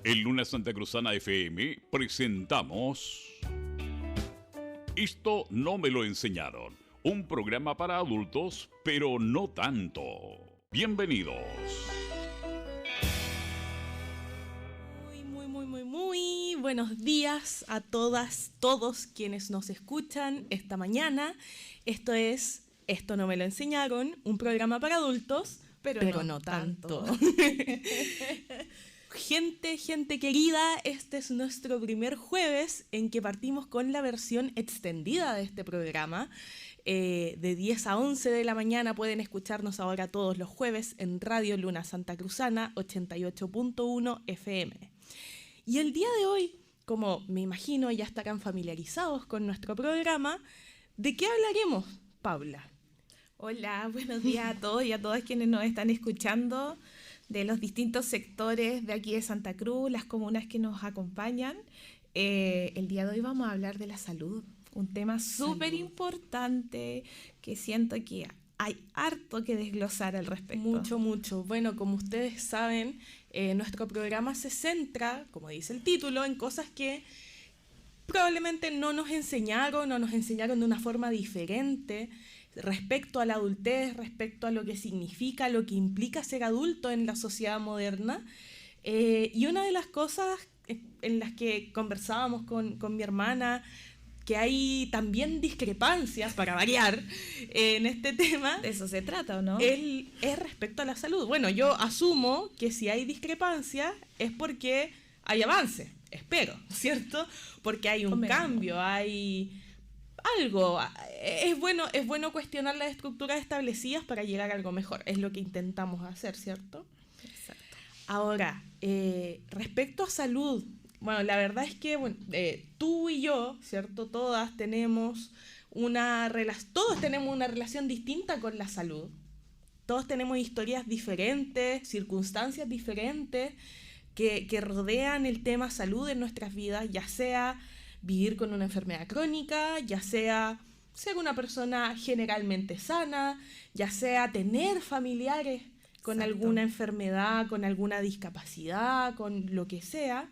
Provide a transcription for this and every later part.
En Luna Santa Cruzana FM presentamos Esto no me lo enseñaron, un programa para adultos, pero no tanto. Bienvenidos. Muy buenos días a todas, todos quienes nos escuchan esta mañana. Esto es Esto no me lo enseñaron, un programa para adultos, pero no tanto. Gente querida, este es nuestro primer jueves en que partimos con la versión extendida de este programa. De 10 a 11 de la mañana pueden escucharnos ahora todos los jueves en Radio Luna Santa Cruzana 88.1 FM. Y el día de hoy, como me imagino ya estarán familiarizados con nuestro programa, ¿de qué hablaremos, Paula? Hola, buenos días a todos y a todas quienes nos están escuchando de los distintos sectores de aquí de Santa Cruz, las comunas que nos acompañan. El día de hoy vamos a hablar de la salud, un tema súper importante que siento que hay harto que desglosar al respecto. Mucho. Bueno, como ustedes saben, nuestro programa se centra, como dice el título, en cosas que probablemente no nos enseñaron o nos enseñaron de una forma diferente respecto a la adultez, respecto a lo que significa, lo que implica ser adulto en la sociedad moderna. Y una de las cosas en las que conversábamos con mi hermana, que hay también discrepancias, para variar, en este tema. ¿De eso se trata o no? Es respecto a la salud. Bueno, yo asumo que si hay discrepancias es porque hay avance, espero, ¿cierto? Porque hay un cambio, hay algo. Es bueno cuestionar las estructuras establecidas para llegar a algo mejor. Es lo que intentamos hacer, ¿cierto? Exacto. Ahora, respecto a salud, bueno, la verdad es que tú y yo, ¿cierto? Todos tenemos una relación distinta con la salud. Todos tenemos historias diferentes, circunstancias diferentes que rodean el tema salud en nuestras vidas, ya sea vivir con una enfermedad crónica, ya sea ser una persona generalmente sana, ya sea tener familiares con alguna enfermedad, con alguna discapacidad, con lo que sea.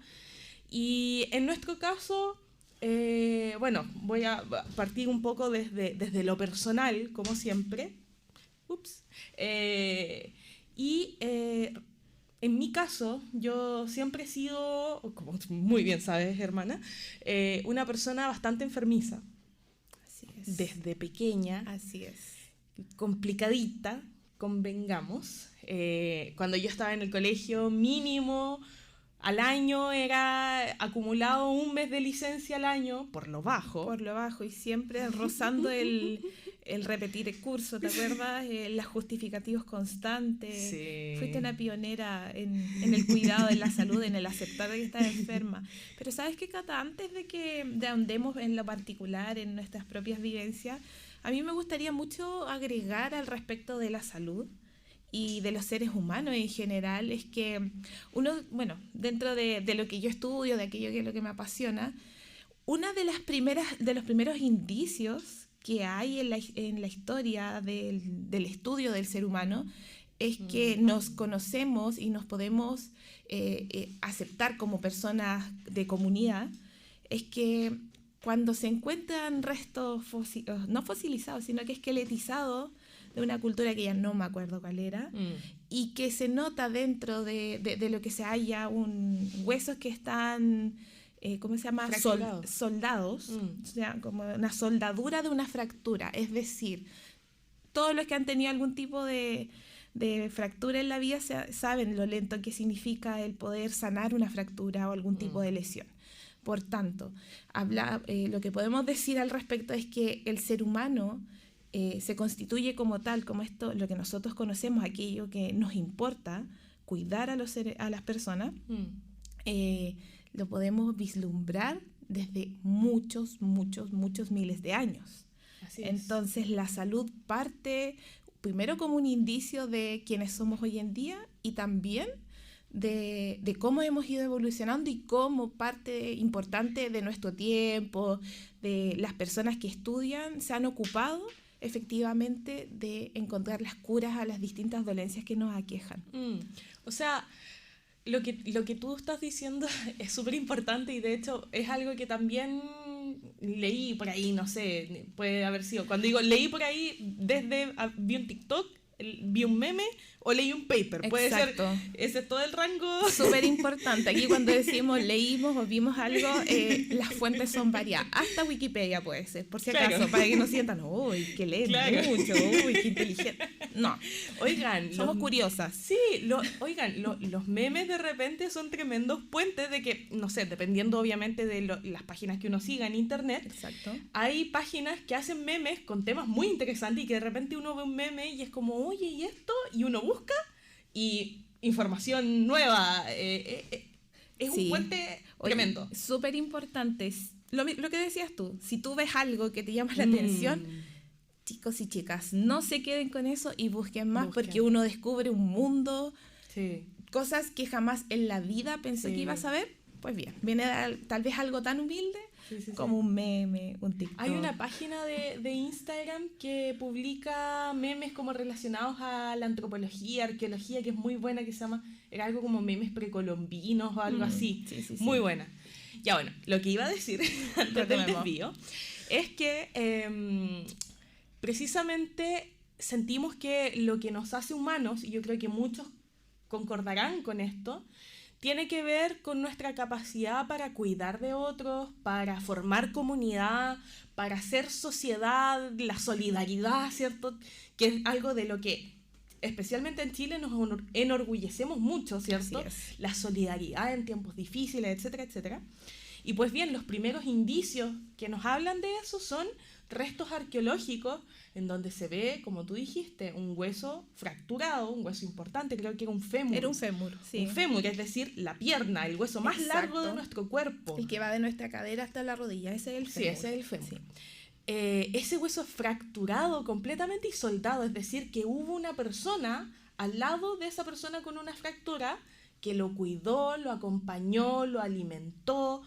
Y en nuestro caso, voy a partir un poco desde lo personal, como siempre. En mi caso, yo siempre he sido, como muy bien sabes, hermana, una persona bastante enfermiza. Así es. Desde pequeña. Así es. Complicadita, convengamos. Cuando yo estaba en el colegio, mínimo al año era acumulado un mes de licencia al año, por lo bajo. Por lo bajo, y siempre rozando el repetir el curso, ¿te acuerdas? Los justificativos constantes. Sí. Fuiste una pionera en el cuidado de la salud, en el aceptar de que estás enferma. Pero ¿sabes qué, Cata? Antes de ahondemos en lo particular, en nuestras propias vivencias, a mí me gustaría mucho agregar al respecto de la salud y de los seres humanos en general, es que dentro de lo que yo estudio, de aquello que es lo que me apasiona, una de los primeros indicios que hay en la historia del estudio del ser humano es que nos conocemos y nos podemos aceptar como personas de comunidad, es que cuando se encuentran restos no fosilizados, sino que esqueletizados, de una cultura que ya no me acuerdo cuál era, y que se nota dentro de lo que se halla huesos que están, ¿cómo se llama? Soldados, o sea, como una soldadura de una fractura. Es decir, todos los que han tenido algún tipo de fractura en la vida saben lo lento que significa el poder sanar una fractura o algún tipo de lesión. Por tanto, lo que podemos decir al respecto es que el ser humano se constituye como tal, como esto, lo que nosotros conocemos, aquello que nos importa, cuidar a las personas, lo podemos vislumbrar desde muchos miles de años. Así es. Entonces la salud parte primero como un indicio de quiénes somos hoy en día y también de cómo hemos ido evolucionando y cómo parte importante de nuestro tiempo, de las personas que estudian, se han ocupado efectivamente de encontrar las curas a las distintas dolencias que nos aquejan. O sea, lo que tú estás diciendo es súper importante y de hecho es algo que también leí por ahí, no sé, puede haber sido. Cuando digo leí por ahí, vi un TikTok, vi un meme o leí un paper. Puede Exacto. ser, ese es todo el rango. Súper importante. Aquí cuando decimos leímos o vimos algo, las fuentes son variadas. Hasta Wikipedia puede ser, por si acaso, Claro. para que no sientan, uy, que leen Claro. mucho, uy, qué inteligente. No, Oigan, somos curiosas. Sí, los memes de repente son tremendos puentes de que, no sé, dependiendo obviamente de las páginas que uno siga en internet, Exacto. hay páginas que hacen memes con temas muy interesantes y que de repente uno ve un meme y es como, oye, ¿y esto? Y uno busca y información nueva. Es un Sí. puente Oye, tremendo. súper importante. Lo que decías tú, si tú ves algo que te llama la atención, chicos y chicas, no se queden con eso y busquen más, Busquen. porque uno descubre un mundo, Sí. cosas que jamás en la vida pensé Sí. que iba a saber. Pues bien, viene tal vez algo tan humilde Sí, sí, como sí. un meme, un TikTok. Hay una página de Instagram que publica memes como relacionados a la antropología, arqueología, que es muy buena, que se llama, era algo como memes precolombinos o algo así. Sí, sí, sí. Muy buena. Ya bueno, lo que iba a decir antes del Retomemos. desvío es que precisamente sentimos que lo que nos hace humanos, y yo creo que muchos concordarán con esto, tiene que ver con nuestra capacidad para cuidar de otros, para formar comunidad, para hacer sociedad, la solidaridad, ¿cierto? Que es algo de lo que, especialmente en Chile, nos enorgullecemos mucho, ¿cierto? Así es. La solidaridad en tiempos difíciles, etcétera, etcétera. Y pues bien, los primeros indicios que nos hablan de eso son restos arqueológicos en donde se ve, como tú dijiste, un hueso fracturado, un hueso importante, creo que era un fémur. Era un fémur, sí. Un fémur, es decir, la pierna, el hueso más largo de Exacto. nuestro cuerpo. El que va de nuestra cadera hasta la rodilla, ese es el Sí, fémur. ese es el fémur. Sí. Ese hueso fracturado completamente y soldado, es decir, que hubo una persona al lado de esa persona con una fractura que lo cuidó, lo acompañó, lo alimentó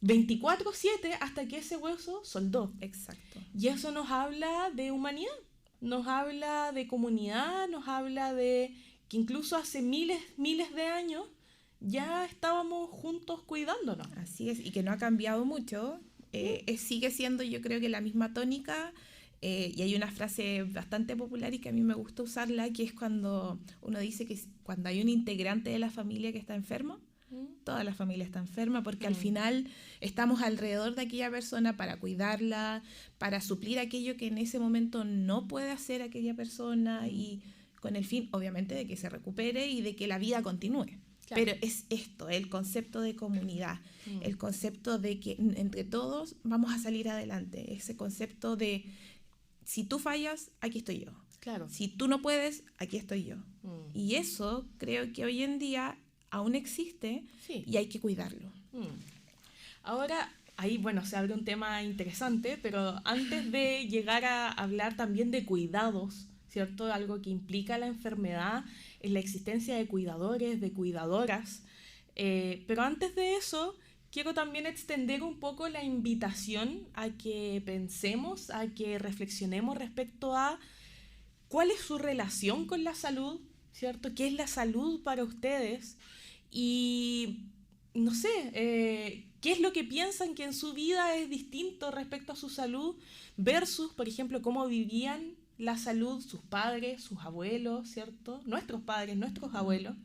24/7 hasta que ese hueso soldó. Exacto. Y eso nos habla de humanidad, nos habla de comunidad, nos habla de que incluso hace miles de años ya estábamos juntos cuidándonos. Así es, y que no ha cambiado mucho. Sigue siendo, yo creo que la misma tónica. Y hay una frase bastante popular y que a mí me gusta usarla, que es cuando uno dice que cuando hay un integrante de la familia que está enfermo, toda la familia está enferma, porque al final estamos alrededor de aquella persona para cuidarla, para suplir aquello que en ese momento no puede hacer aquella persona y con el fin, obviamente, de que se recupere y de que la vida continúe. Claro. Pero es esto, el concepto de comunidad, el concepto de que entre todos vamos a salir adelante, ese concepto de si tú fallas, aquí estoy yo. Claro. Si tú no puedes, aquí estoy yo. Y eso creo que hoy en día aún existe Sí. y hay que cuidarlo. Ahora, ahí, bueno, se abre un tema interesante, pero antes de llegar a hablar también de cuidados, ¿cierto? Algo que implica la enfermedad es la existencia de cuidadores, de cuidadoras. Pero antes de eso, quiero también extender un poco la invitación a que pensemos, a que reflexionemos respecto a cuál es su relación con la salud, ¿cierto? ¿Qué es la salud para ustedes? Y no sé, ¿qué es lo que piensan que en su vida es distinto respecto a su salud versus, por ejemplo, cómo vivían la salud sus padres, sus abuelos, ¿cierto? Nuestros padres, nuestros abuelos.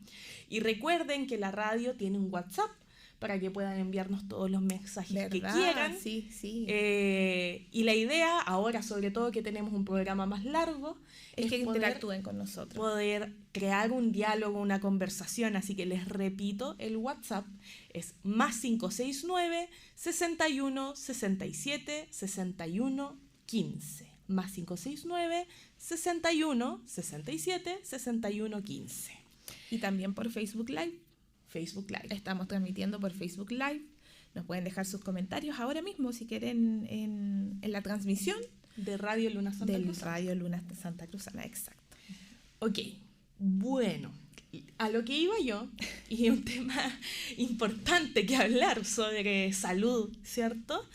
Y recuerden que la radio tiene un WhatsApp para que puedan enviarnos todos los mensajes que ¿Verdad? quieran. Sí, sí. Y la idea, ahora sobre todo que tenemos un programa más largo, es que poder interactúen con nosotros. Poder crear un diálogo, una conversación. Así que les repito, el WhatsApp es +569 61 67 61 15. +569 61 67 61 15. Y también por Facebook Live. Facebook Live. Estamos transmitiendo por Facebook Live. Nos pueden dejar sus comentarios ahora mismo si quieren en la transmisión De Radio Luna Santa del Cruz. Radio Luna Santa Cruzana, exacto. Ok, bueno, a lo que iba yo, y un tema importante que hablar sobre salud, ¿cierto?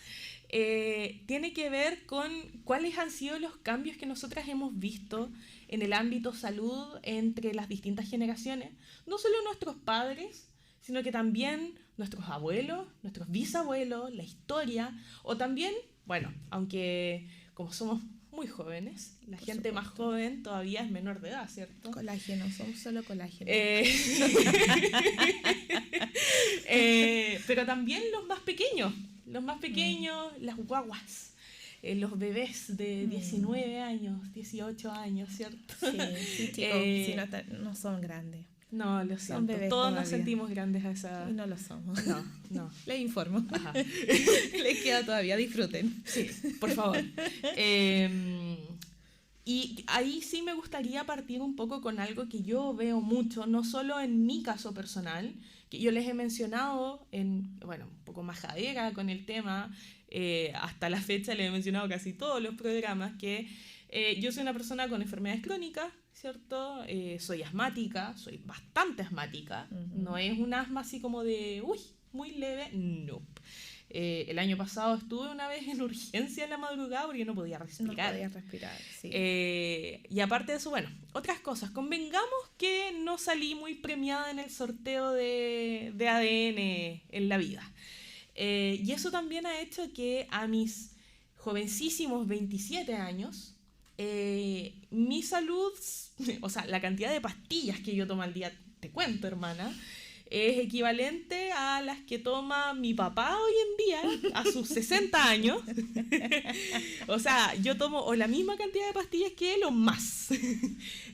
Tiene que ver con cuáles han sido los cambios que nosotras hemos visto en el ámbito salud entre las distintas generaciones, no solo nuestros padres, sino que también nuestros abuelos, nuestros bisabuelos, la historia, o también, bueno, aunque como somos muy jóvenes, la Por gente más supuesto. joven todavía es menor de edad, ¿cierto? Colágeno, somos solo colágeno. Pero también los más pequeños, las guaguas, los bebés de 19 años, 18 años, ¿cierto? Sí, chicos, si no son grandes. No, lo Son siento, bebés todos nos todavía. sentimos grandes a esa... Y no lo somos. No. Les informo. Ajá. Les queda todavía, disfruten. Sí, por favor. Y ahí sí me gustaría partir un poco con algo que yo veo mucho, no solo en mi caso personal, que yo les he mencionado un poco majadera con el tema, hasta la fecha les he mencionado casi todos los programas, que yo soy una persona con enfermedades crónicas, ¿cierto? Soy asmática, soy bastante asmática, no es un asma así como de, muy leve, no. El año pasado estuve una vez en urgencia en la madrugada porque no podía respirar. No podía respirar, sí. Y aparte de eso, bueno, otras cosas. Convengamos que no salí muy premiada en el sorteo de ADN en la vida. Y eso también ha hecho que a mis jovencísimos 27 años, mi salud, o sea, la cantidad de pastillas que yo tomo al día, te cuento, hermana, es equivalente a las que toma mi papá hoy en día, a sus 60 años. O sea, yo tomo o la misma cantidad de pastillas que él o más.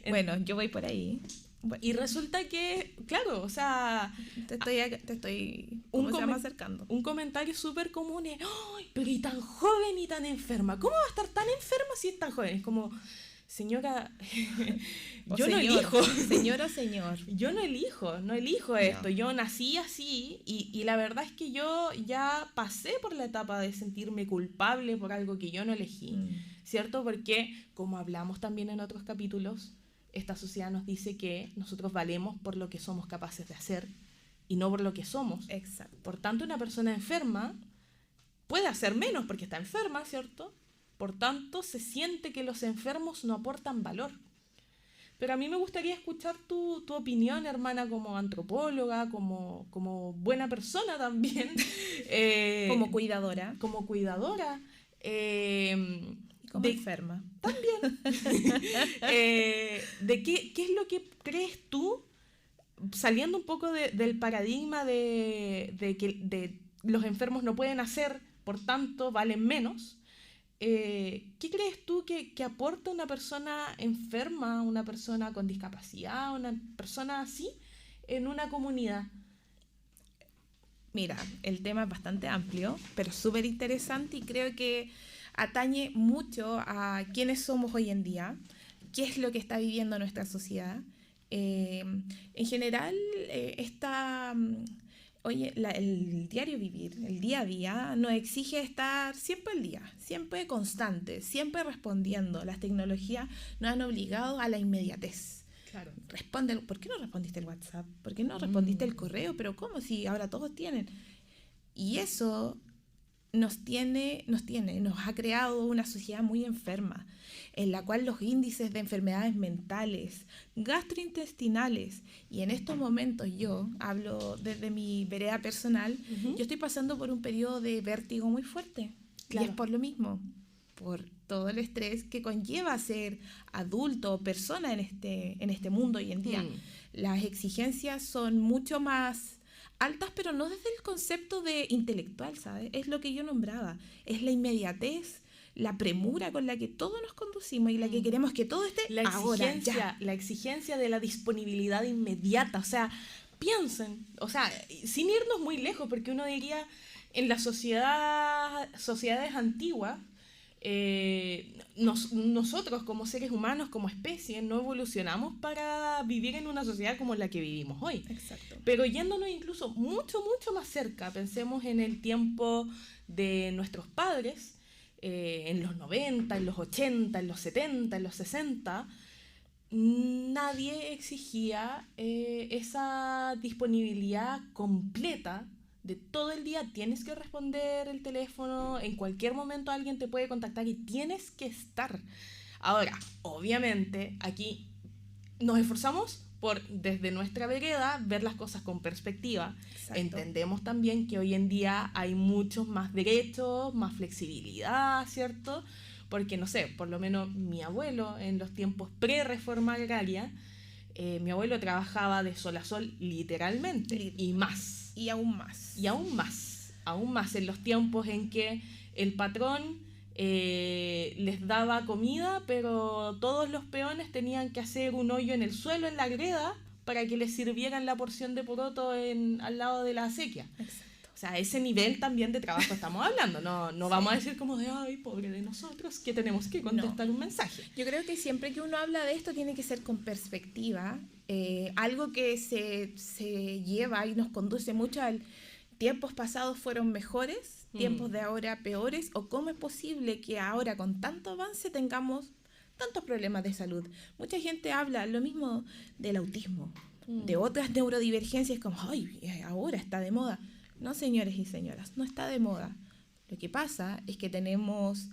Bueno, yo voy por ahí. Bueno, Y resulta que, claro, o sea, te estoy ¿cómo se llama? Acercando. un comentario súper común es, ¡ay, pero y tan joven y tan enferma! ¿Cómo va a estar tan enferma si es tan joven? Es como, señora, O yo no señor, elijo. Señor o señor. Yo no elijo esto, yo nací así y la verdad es que yo ya pasé por la etapa de sentirme culpable por algo que yo no elegí, ¿cierto? Porque, como hablamos también en otros capítulos, esta sociedad nos dice que nosotros valemos por lo que somos capaces de hacer y no por lo que somos. Exacto. Por tanto, una persona enferma puede hacer menos porque está enferma, ¿cierto? Por tanto, se siente que los enfermos no aportan valor. Pero a mí me gustaría escuchar tu opinión, hermana, como antropóloga, como buena persona también. Como cuidadora. Como cuidadora. Y como enferma. De qué es lo que crees tú, saliendo un poco del paradigma de que los enfermos no pueden hacer, por tanto valen menos. ¿Qué crees tú que aporta una persona enferma, una persona con discapacidad, una persona así en una comunidad? Mira, el tema es bastante amplio, pero súper interesante y creo que atañe mucho a quiénes somos hoy en día, qué es lo que está viviendo nuestra sociedad. En general, oye, el diario vivir, el día a día, nos exige estar siempre al día, siempre constante, siempre respondiendo. Las tecnologías nos han obligado a la inmediatez. Claro. Responde, ¿por qué no respondiste el WhatsApp? ¿Por qué no respondiste el correo? Pero ¿cómo si ahora todos tienen? Y eso nos ha creado una sociedad muy enferma, en la cual los índices de enfermedades mentales, gastrointestinales, y en estos momentos yo hablo desde mi vereda personal, yo estoy pasando por un periodo de vértigo muy fuerte. Claro. Y es por lo mismo, por todo el estrés que conlleva ser adulto o persona en este mundo hoy en día. Las exigencias son mucho más altas, pero no desde el concepto de intelectual, ¿sabes? Es lo que yo nombraba, es la inmediatez, la premura con la que todos nos conducimos y la que queremos que todo esté ahora, ya. La exigencia de la disponibilidad inmediata, o sea, piensen, o sea, sin irnos muy lejos, porque uno diría, en las sociedades antiguas, nosotros como seres humanos, como especie, no evolucionamos para vivir en una sociedad como la que vivimos hoy. Exacto. Pero yéndonos incluso mucho, mucho más cerca, pensemos en el tiempo de nuestros padres, en los 90, en los 80, en los 70, en los 60, nadie exigía esa disponibilidad completa de todo el día. Tienes que responder el teléfono, en cualquier momento alguien te puede contactar y tienes que estar. Ahora, obviamente, aquí nos esforzamos por, desde nuestra vereda, ver las cosas con perspectiva. Exacto. Entendemos también que hoy en día hay muchos más derechos, más flexibilidad, ¿cierto? Porque, no sé, por lo menos mi abuelo, en los tiempos pre-reforma agraria, mi abuelo trabajaba de sol a sol, literalmente, y más. Y aún más. Y aún más en los tiempos en que el patrón les daba comida, pero todos los peones tenían que hacer un hoyo en el suelo, en la greda, para que les sirvieran la porción de poroto al lado de la acequia. Exacto. O sea, ese nivel también de trabajo estamos hablando. No vamos a decir como de, ay, pobre de nosotros, que tenemos que contestar un mensaje. Yo creo que siempre que uno habla de esto tiene que ser con perspectiva. Algo que se lleva y nos conduce mucho al tiempos pasados fueron mejores, tiempos de ahora peores, o cómo es posible que ahora con tanto avance tengamos tantos problemas de salud. Mucha gente habla lo mismo del autismo, de otras neurodivergencias, como, ay, ahora está de moda. No, señores y señoras, no está de moda. Lo que pasa es que tenemos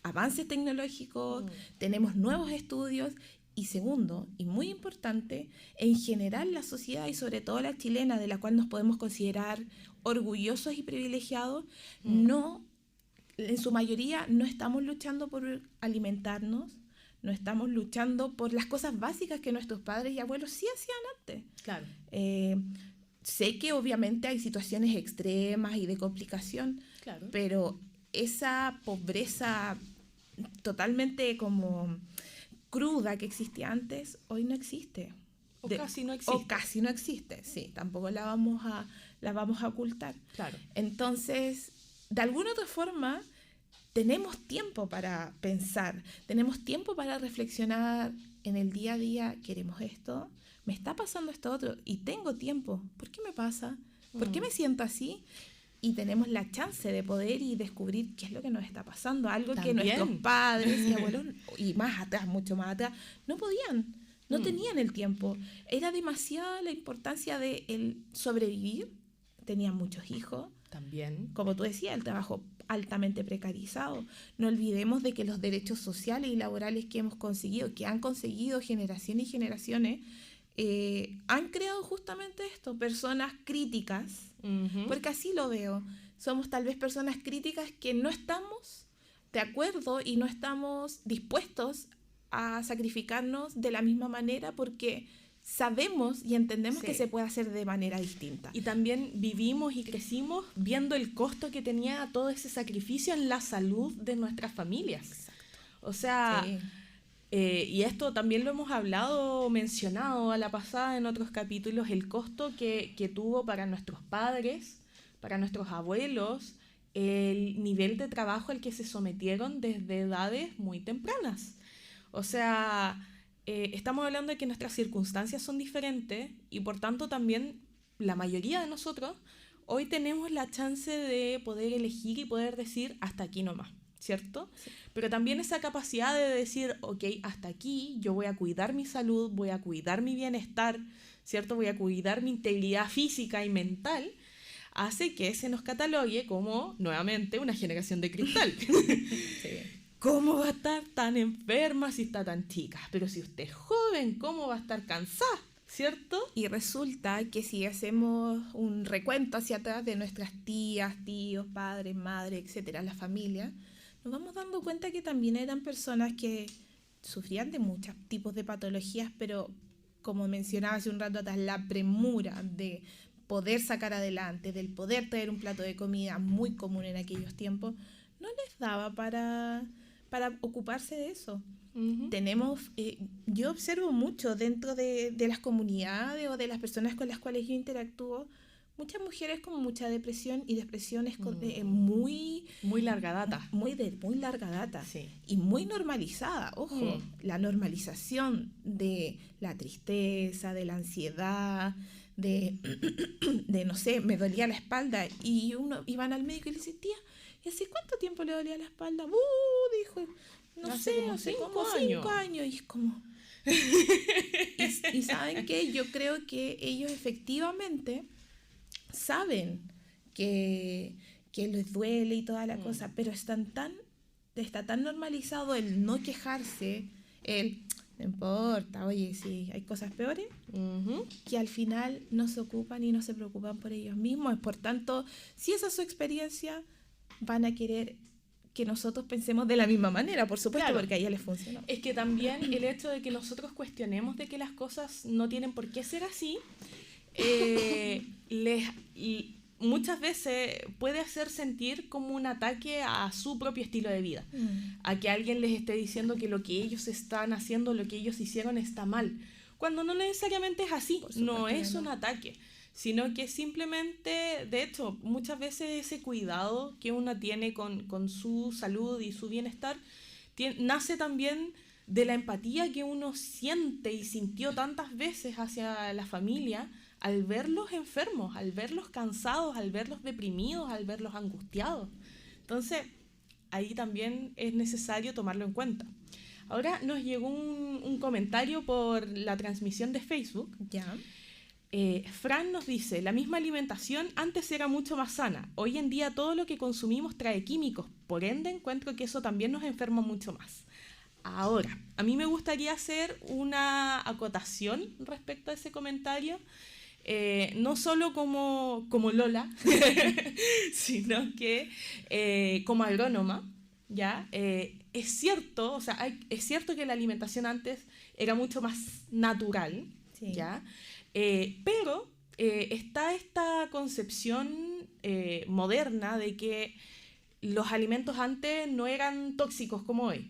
avances tecnológicos, tenemos nuevos estudios, y segundo, y muy importante, en general la sociedad, y sobre todo la chilena, de la cual nos podemos considerar orgullosos y privilegiados, no, en su mayoría no estamos luchando por alimentarnos, no estamos luchando por las cosas básicas que nuestros padres y abuelos sí hacían antes. Claro. Sé que obviamente hay situaciones extremas y de complicación, Claro. pero esa pobreza totalmente como cruda que existía antes, hoy no existe. Casi no existe. O casi no existe, sí, tampoco la vamos a ocultar. Claro. Entonces, de alguna otra forma, tenemos tiempo para pensar, tenemos tiempo para reflexionar en el día a día, queremos esto, me está pasando esto otro, y tengo tiempo, ¿por qué me pasa? ¿Por qué me siento así? Y tenemos la chance de poder y descubrir qué es lo que nos está pasando, algo También. que nuestros padres y abuelos, y más atrás, mucho más atrás, no podían, no tenían el tiempo. Era demasiada la importancia de el sobrevivir, tenían muchos hijos. También. Como tú decías, el trabajo altamente precarizado. No olvidemos de que los derechos sociales y laborales que hemos conseguido, que han conseguido generaciones y generaciones, han creado justamente esto, personas críticas, porque así lo veo. Somos tal vez personas críticas que no estamos de acuerdo y no estamos dispuestos a sacrificarnos de la misma manera porque sabemos y entendemos que se puede hacer de manera distinta. Y también vivimos y crecimos viendo el costo que tenía todo ese sacrificio en la salud de nuestras familias. Exacto. O sea, Sí. Y esto también lo hemos hablado, mencionado a la pasada en otros capítulos, el costo que tuvo para nuestros padres, para nuestros abuelos, el nivel de trabajo al que se sometieron desde edades muy tempranas. O sea, estamos hablando de que nuestras circunstancias son diferentes y por tanto también la mayoría de nosotros hoy tenemos la chance de poder elegir y poder decir hasta aquí nomás, ¿cierto? Sí. Pero también esa capacidad de decir, ok, hasta aquí yo voy a cuidar mi salud, voy a cuidar mi bienestar, ¿cierto? Voy a cuidar mi integridad física y mental, hace que se nos catalogue como, nuevamente, una generación de cristal. Sí. ¿Cómo va a estar tan enferma si está tan chica? Pero si usted es joven, ¿cómo va a estar cansada? ¿Cierto? Y resulta que si hacemos un recuento hacia atrás de nuestras tías, tíos, padres, madres, etcétera, la familia, nos vamos dando cuenta que también eran personas que sufrían de muchos tipos de patologías, pero como mencionaba hace un rato atrás, la premura de poder sacar adelante, del poder traer un plato de comida muy común en aquellos tiempos, no les daba para ocuparse de eso. Tenemos, yo observo mucho dentro de las comunidades o de las personas con las cuales yo interactúo, muchas mujeres con mucha depresión y depresiones muy larga data. Muy larga data. Sí. Y muy normalizada. Ojo, la normalización de la tristeza, de la ansiedad, de no sé, me dolía la espalda y uno iban al médico y le decía, tía, ¿y hace cuánto tiempo le dolía la espalda? Dijo, no sé, hace como 5 años. Y es como... y ¿saben qué? Yo creo que ellos efectivamente saben que les duele y toda la cosa, pero está tan normalizado el no quejarse, No importa, oye, si hay cosas peores, que al final no se ocupan y no se preocupan por ellos mismos. Por tanto, si esa es su experiencia, van a querer que nosotros pensemos de la misma manera, por supuesto, Claro. porque a ella les funcionó. Es que también el hecho de que nosotros cuestionemos de que las cosas no tienen por qué ser así, muchas veces puede hacer sentir como un ataque a su propio estilo de vida, a que alguien les esté diciendo que lo que ellos están haciendo, lo que ellos hicieron está mal, cuando no necesariamente es así, no es un ataque, sino que simplemente, de hecho, muchas veces ese cuidado que uno tiene con su salud y su bienestar nace también de la empatía que uno siente y sintió tantas veces hacia la familia al verlos enfermos, al verlos cansados, al verlos deprimidos, al verlos angustiados. Entonces, ahí también es necesario tomarlo en cuenta. Ahora nos llegó un comentario por la transmisión de Facebook. Ya. Fran nos dice, la misma alimentación antes era mucho más sana. Hoy en día todo lo que consumimos trae químicos. Por ende, encuentro que eso también nos enferma mucho más. Ahora, a mí me gustaría hacer una acotación respecto a ese comentario. No solo como Lola, sino que como agrónoma, ¿ya? Es cierto, o sea, es cierto que la alimentación antes era mucho más natural, Sí. ¿ya? Pero está esta concepción moderna de que los alimentos antes no eran tóxicos como hoy.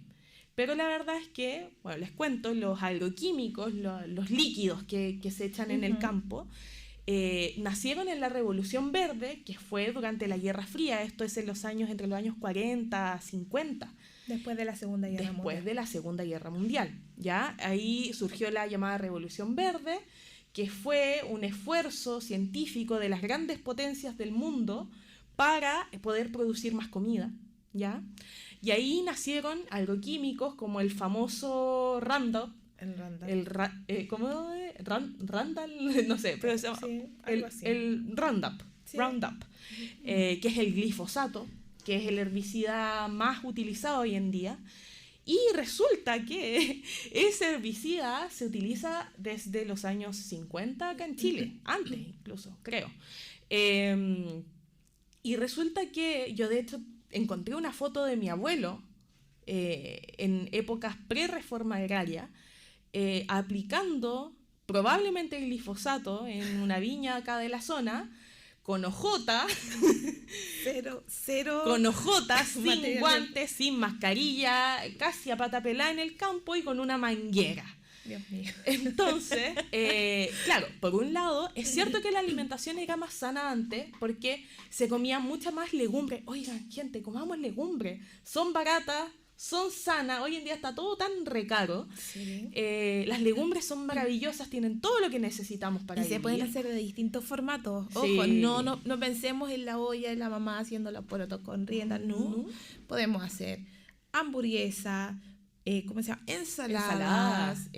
Pero la verdad es que, bueno, les cuento, los agroquímicos, los líquidos que se echan en el campo, nacieron en la Revolución Verde, que fue durante la Guerra Fría. Esto es entre los años 40, 50. Después de la Segunda Guerra Mundial. Después de la Segunda Guerra Mundial, ¿ya? Ahí surgió la llamada Revolución Verde, que fue un esfuerzo científico de las grandes potencias del mundo para poder producir más comida, ¿ya? Y ahí nacieron agroquímicos como el famoso Roundup, El Roundup. ¿cómo es? Randall, no sé, pero se llama Sí, algo así. el Roundup, Sí. que es el glifosato, que es el herbicida más utilizado hoy en día. Y resulta que ese herbicida se utiliza desde los años 50 acá en Chile, antes incluso, creo. Y resulta que yo de hecho encontré una foto de mi abuelo en épocas pre-reforma agraria, aplicando probablemente el glifosato en una viña acá de la zona, con hojota, Cero. con hojotas, sin material. guantes, sin mascarilla, casi a pata pelada en el campo y con una manguera. Dios mío. Entonces, claro, por un lado, es cierto que la alimentación era más sana antes porque se comía mucha más legumbre. Oigan, gente, comamos legumbre. Son baratas, son sanas. Hoy en día está todo tan recaro. Sí. Las legumbres son maravillosas, tienen todo lo que necesitamos para Y se vivir. pueden hacer de distintos formatos. Sí. Ojo, no pensemos en la olla de la mamá haciendo los porotos con rienda. No. Podemos hacer hamburguesa, ¿cómo se llama? Ensaladas,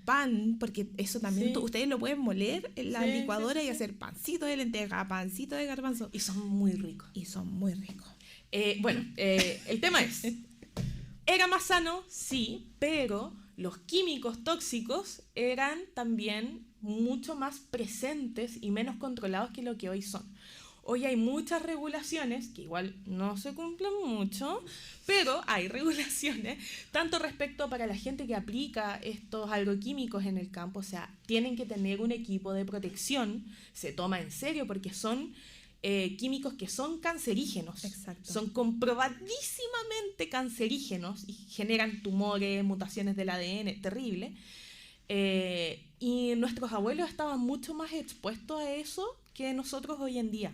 pan, porque eso también Sí. ustedes lo pueden moler en la Sí, licuadora sí, y sí. hacer pancito de lenteja, pancito de garbanzo. Y son muy ricos. Y son muy ricos. Bueno, el tema es, era más sano, sí, pero los químicos tóxicos eran también mucho más presentes y menos controlados que lo que hoy son. Hoy hay muchas regulaciones, que igual no se cumplen mucho, pero hay regulaciones, tanto respecto para la gente que aplica estos agroquímicos en el campo, o sea, tienen que tener un equipo de protección, se toma en serio porque son químicos que son cancerígenos. Exacto. Son comprobadísimamente cancerígenos y generan tumores, mutaciones del ADN, terrible. Y nuestros abuelos estaban mucho más expuestos a eso que nosotros hoy en día.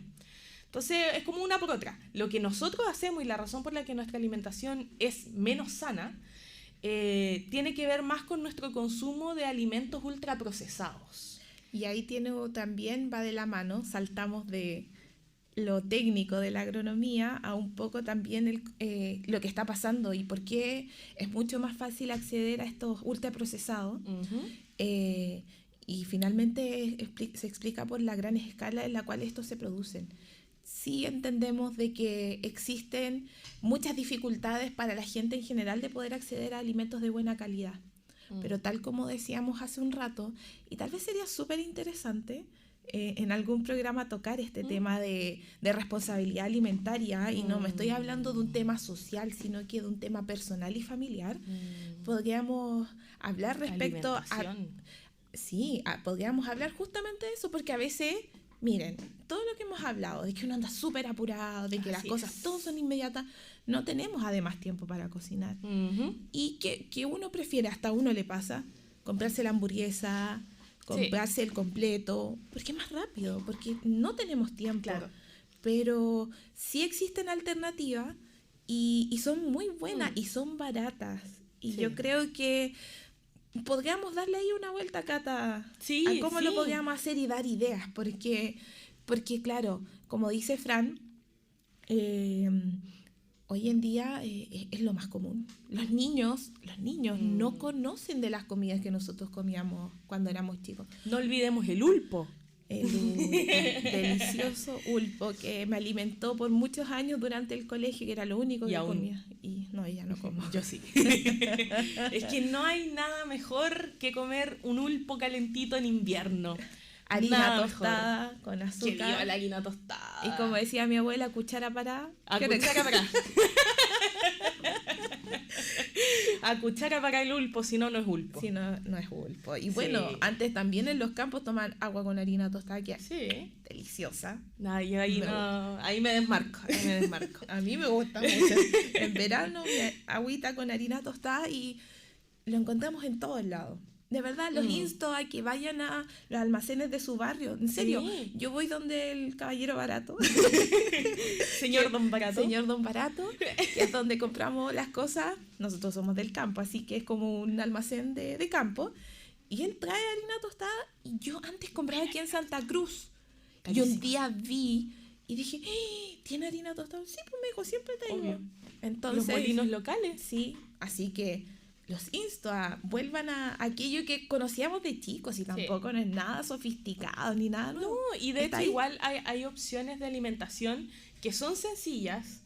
Entonces es como una por otra. Lo que nosotros hacemos y la razón por la que nuestra alimentación es menos sana tiene que ver más con nuestro consumo de alimentos ultraprocesados. Y ahí también va de la mano, saltamos de lo técnico de la agronomía a un poco también lo que está pasando y por qué es mucho más fácil acceder a estos ultraprocesados. Y finalmente se explica por la gran escala en la cual estos se producen. Sí entendemos de que existen muchas dificultades para la gente en general de poder acceder a alimentos de buena calidad. Pero tal como decíamos hace un rato, y tal vez sería súper interesante en algún programa tocar este tema de responsabilidad alimentaria, y no me estoy hablando de un tema social, sino que de un tema personal y familiar. Podríamos hablar respecto a... Sí, podríamos hablar justamente de eso, porque a veces, miren, todo lo que hemos hablado, de que uno anda súper apurado, de que las cosas todas son inmediatas, no tenemos además tiempo para cocinar. Y que uno prefiere, hasta a uno le pasa, comprarse la hamburguesa, comprarse el completo, porque es más rápido, porque no tenemos tiempo. Claro. Pero sí existen alternativas y son muy buenas y son baratas. Y yo creo que podríamos darle ahí una vuelta, Cata, a cómo lo podríamos hacer y dar ideas, porque claro, como dice Fran, hoy en día es lo más común. Los niños no conocen de las comidas que nosotros comíamos cuando éramos chicos. No olvidemos el ulpo. El delicioso ulpo que me alimentó por muchos años durante el colegio, que era lo único que comía. Y no, ya no como. Yo sí. Es que no hay nada mejor que comer un ulpo calentito en invierno. Harina tostada con azúcar. Que viva la harina tostada. Y como decía mi abuela, cuchara para... A cuchara para acá. A cuchara para el ulpo, si no, no es ulpo. Si no, no es ulpo. Y bueno, antes también en los campos toman agua con harina tostada, que es deliciosa. No, yo ahí me desmarco. A mí me gusta mucho. En verano, agüita con harina tostada, y lo encontramos en todos lados. De verdad, los insto a que vayan a los almacenes de su barrio. En serio, yo voy donde el caballero barato. Señor Don Barato. Señor Don Barato, que es donde compramos las cosas. Nosotros somos del campo, así que es como un almacén de campo. Y él trae harina tostada, y yo antes compraba aquí en Santa Cruz. Y un día vi y dije, ¿tiene harina tostada? Sí, pues me dijo, siempre tengo. Entonces, los molinos locales. Sí, así que los insto a vuelvan a aquello que conocíamos de chicos, y tampoco no es nada sofisticado ni nada nuevo. No, y de hecho igual hay opciones de alimentación que son sencillas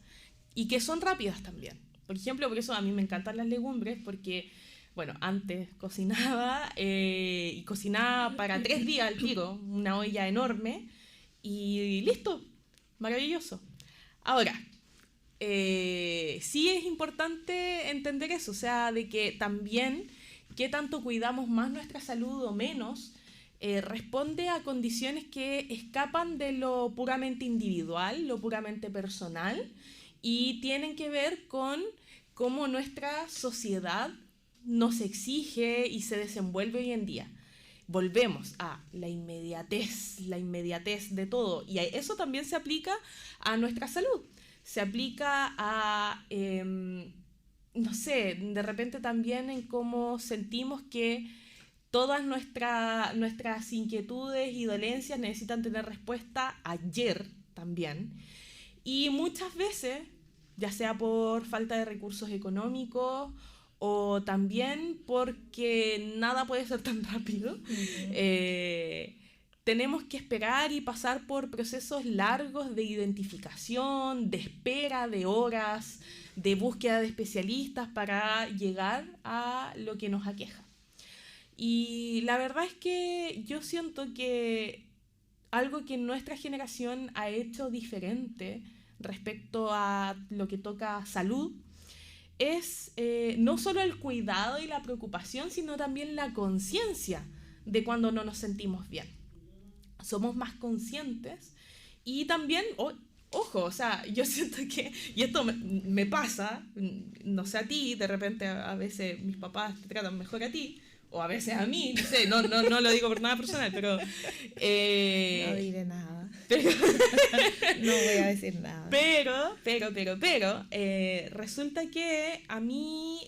y que son rápidas también. Por ejemplo, por eso a mí me encantan las legumbres, porque, bueno, antes cocinaba y cocinaba para 3 días al tiro, una olla enorme, y listo, maravilloso. Ahora, sí es importante entender eso, o sea, de que también qué tanto cuidamos más nuestra salud o menos responde a condiciones que escapan de lo puramente individual, lo puramente personal, y tienen que ver con cómo nuestra sociedad nos exige y se desenvuelve hoy en día. Volvemos a la inmediatez de todo, y eso también se aplica a nuestra salud. Se aplica a, no sé, de repente también en cómo sentimos que todas nuestras inquietudes y dolencias necesitan tener respuesta ayer también. Y muchas veces, ya sea por falta de recursos económicos o también porque nada puede ser tan rápido, tenemos que esperar y pasar por procesos largos de identificación, de espera de horas, de búsqueda de especialistas para llegar a lo que nos aqueja. Y la verdad es que yo siento que algo que nuestra generación ha hecho diferente respecto a lo que toca salud es no solo el cuidado y la preocupación, sino también la conciencia de cuando no nos sentimos bien. Somos más conscientes y también, ojo, o sea, yo siento que, y esto me pasa, no sé a ti, de repente a veces mis papás te tratan mejor a ti, o a veces a mí, no sé, no lo digo por nada personal, pero... no diré nada. No voy a decir nada. Pero, resulta que a mí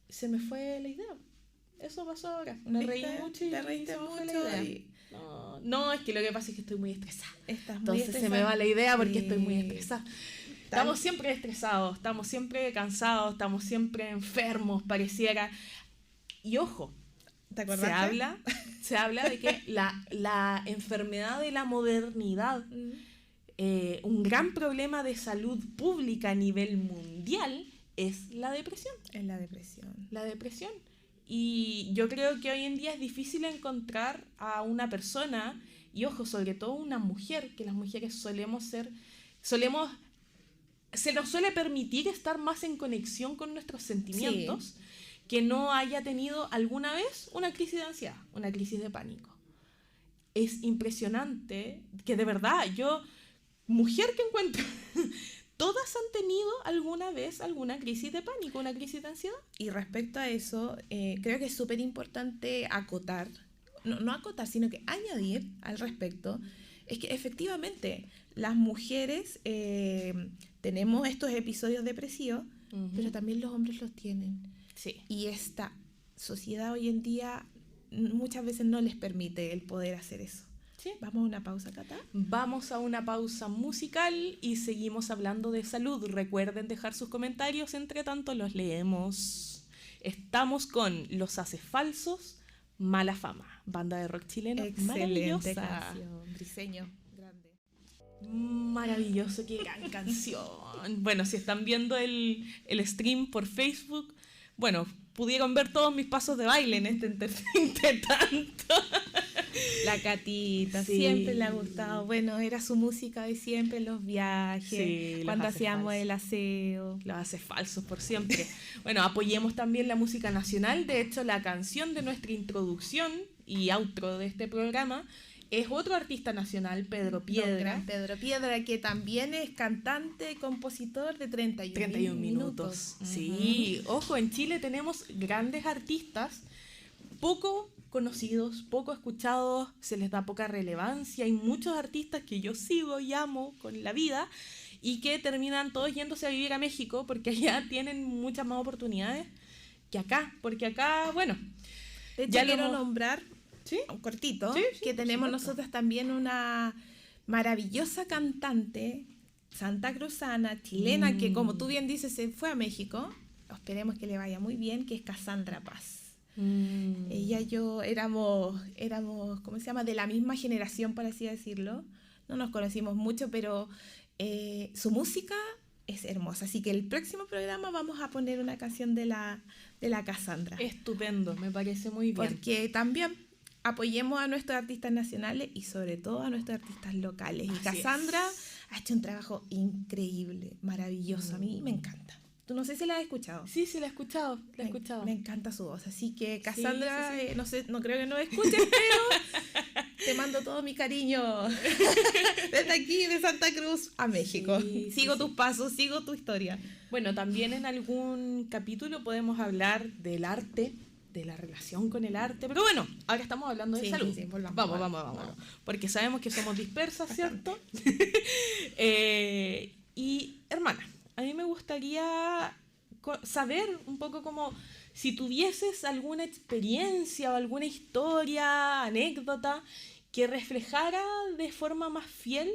se me fue la idea. Eso pasó ahora. Me reí mucho y te reíste mucho. No, es que lo que pasa es que estoy muy estresada. Entonces se me va la idea porque estoy muy estresada. Estamos siempre estresados, estamos siempre cansados, estamos siempre enfermos, pareciera. Y ojo, ¿te acordaste? Se habla de que la enfermedad de la modernidad, un gran problema de salud pública a nivel mundial, es la depresión. Es la depresión. la depresión. Y yo creo que hoy en día es difícil encontrar a una persona, y ojo, sobre todo una mujer, que las mujeres se nos suele permitir estar más en conexión con nuestros sentimientos, que no haya tenido alguna vez una crisis de ansiedad, una crisis de pánico. Es impresionante que de verdad mujer que encuentro, todas han tenido alguna vez alguna crisis de pánico, una crisis de ansiedad. Y respecto a eso, creo que es súper importante acotar, no acotar, sino que añadir al respecto, es que efectivamente las mujeres tenemos estos episodios depresivos, pero también los hombres los tienen. Sí. Y esta sociedad hoy en día muchas veces no les permite el poder hacer eso. Sí. ¿Vamos a una pausa, Cata? Vamos a una pausa musical y seguimos hablando de salud. Recuerden dejar sus comentarios, entre tanto los leemos. Estamos con Los Haces Falsos, Mala Fama, banda de rock chileno. Excelente canción, Briseño, grande. Maravilloso, qué gran canción. Bueno, si están viendo el stream por Facebook, bueno, pudieron ver todos mis pasos de baile en este tanto. La Catita, sí, siempre le ha gustado. Bueno, era su música de siempre en los viajes, sí, cuando hacíamos el aseo. Los Haces Falsos por siempre. Bueno, apoyemos también la música nacional. De hecho, la canción de nuestra introducción y outro de este programa es otro artista nacional, Pedro Piedra. Pedro Piedra, que también es cantante, compositor de 31 minutos. Sí, ojo, en Chile tenemos grandes artistas, poco conocidos, poco escuchados, se les da poca relevancia. Hay muchos artistas que yo sigo y amo con la vida y que terminan todos yéndose a vivir a México porque allá tienen muchas más oportunidades que acá. Porque acá, bueno, de hecho, ya quiero nombrar ¿sí? un cortito, Sí, que tenemos supuesto. nosotras también una maravillosa cantante santacruzana, chilena, que como tú bien dices, se fue a México. Esperemos que le vaya muy bien, que es Cassandra Paz. Ella y yo éramos, ¿cómo se llama?, de la misma generación, por así decirlo. No nos conocimos mucho, pero su música es hermosa. Así que el próximo programa vamos a poner una canción de la Cassandra. Estupendo, me parece muy bien. Porque también apoyemos a nuestros artistas nacionales y sobre todo a nuestros artistas locales. Y Así Cassandra ha hecho un trabajo increíble, maravilloso. A mí me encanta. Tú no sé si la has escuchado. Sí, la he escuchado, Me encanta su voz. Así que, Cassandra, sí. No sé, no creo que nos escuches, pero te mando todo mi cariño desde aquí, de Santa Cruz a México. Sí, sigo tus pasos, sigo tu historia. Bueno, también en algún capítulo podemos hablar del arte, de la relación con el arte, pero bueno, ahora estamos hablando de salud. Sí, volvamos. Vamos. Porque sabemos que somos dispersas, ¿cierto? Y, hermana, a mí me gustaría saber un poco como si tuvieses alguna experiencia o alguna historia, anécdota, que reflejara de forma más fiel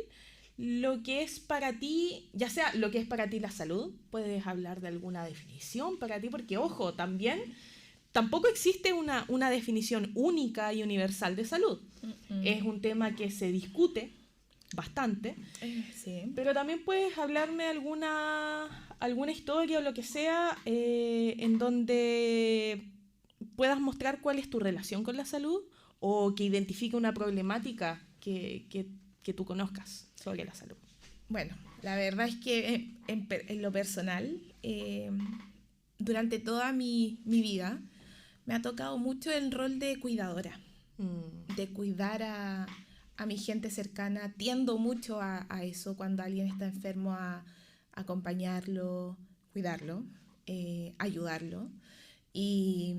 lo que es para ti, ya sea lo que es para ti la salud. Puedes hablar de alguna definición para ti, porque ojo, tampoco existe una definición única y universal de salud. Es un tema que se discute bastante, Sí. pero también puedes hablarme alguna historia o lo que sea en donde puedas mostrar cuál es tu relación con la salud o que identifique una problemática que tú conozcas sobre la salud. Bueno, la verdad es que en lo personal, durante toda mi vida, me ha tocado mucho el rol de cuidadora, de cuidar a mi gente cercana. Tiendo mucho a eso cuando alguien está enfermo, a acompañarlo, cuidarlo, ayudarlo. Y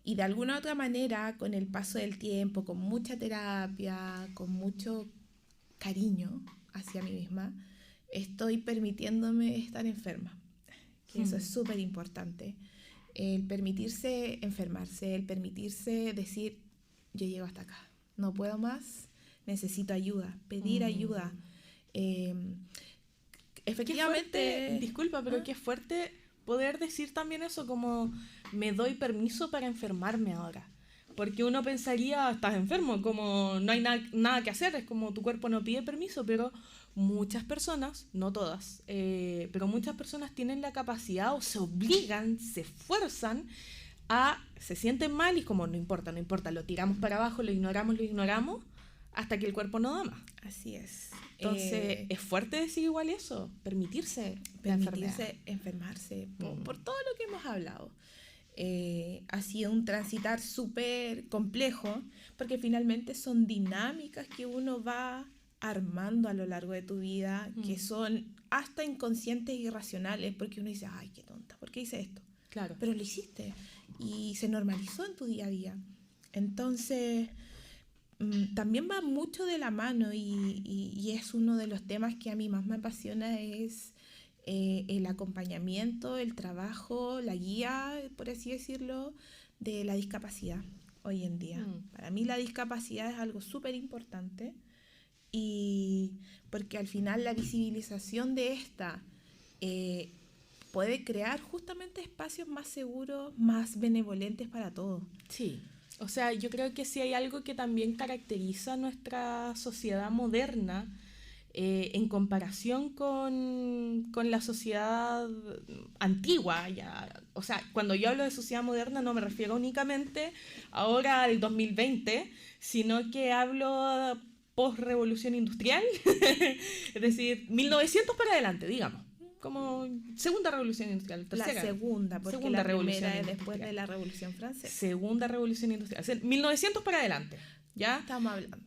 de alguna u otra manera, con el paso del tiempo, con mucha terapia, con mucho cariño hacia mí misma, estoy permitiéndome estar enferma. Que eso es súper importante. El permitirse enfermarse, el permitirse decir, yo llego hasta acá, no puedo más, necesito ayuda, pedir ayuda. Efectivamente, Qué fuerte, disculpa, pero qué fuerte poder decir también eso, como me doy permiso para enfermarme ahora. porque uno pensaría, estás enfermo, como no hay nada que hacer, es como tu cuerpo no pide permiso, pero muchas personas, no todas, pero muchas personas tienen la capacidad o se obligan, se esfuerzan se sienten mal y como no importa, lo tiramos para abajo, lo ignoramos, hasta que el cuerpo no da más. Así es. Entonces, es fuerte decir igual eso, permitirse enfermarse por todo lo que hemos hablado. Ha sido un transitar súper complejo, porque finalmente son dinámicas que uno va armando a lo largo de tu vida, que son hasta inconscientes e irracionales, porque uno dice, ay, qué tonta, ¿por qué hice esto? Claro. Pero lo hiciste y se normalizó en tu día a día. Entonces, también va mucho de la mano y es uno de los temas que a mí más me apasiona, es el acompañamiento, el trabajo, la guía, por así decirlo, de la discapacidad hoy en día. Para mí la discapacidad es algo súper importante, y porque al final la visibilización de esta puede crear justamente espacios más seguros, más benevolentes para todos. Sí, o sea, yo creo que sí hay algo que también caracteriza nuestra sociedad moderna en comparación con la sociedad antigua. Ya. O sea, cuando yo hablo de sociedad moderna no me refiero únicamente ahora al 2020, sino que hablo post-revolución industrial, es decir, 1900 para adelante, digamos. Como segunda revolución industrial, tercera. La segunda, porque segunda la revolución primera es industrial. después de la revolución francesa. Segunda revolución industrial, o sea, 1900 para adelante, ¿ya? Estamos hablando.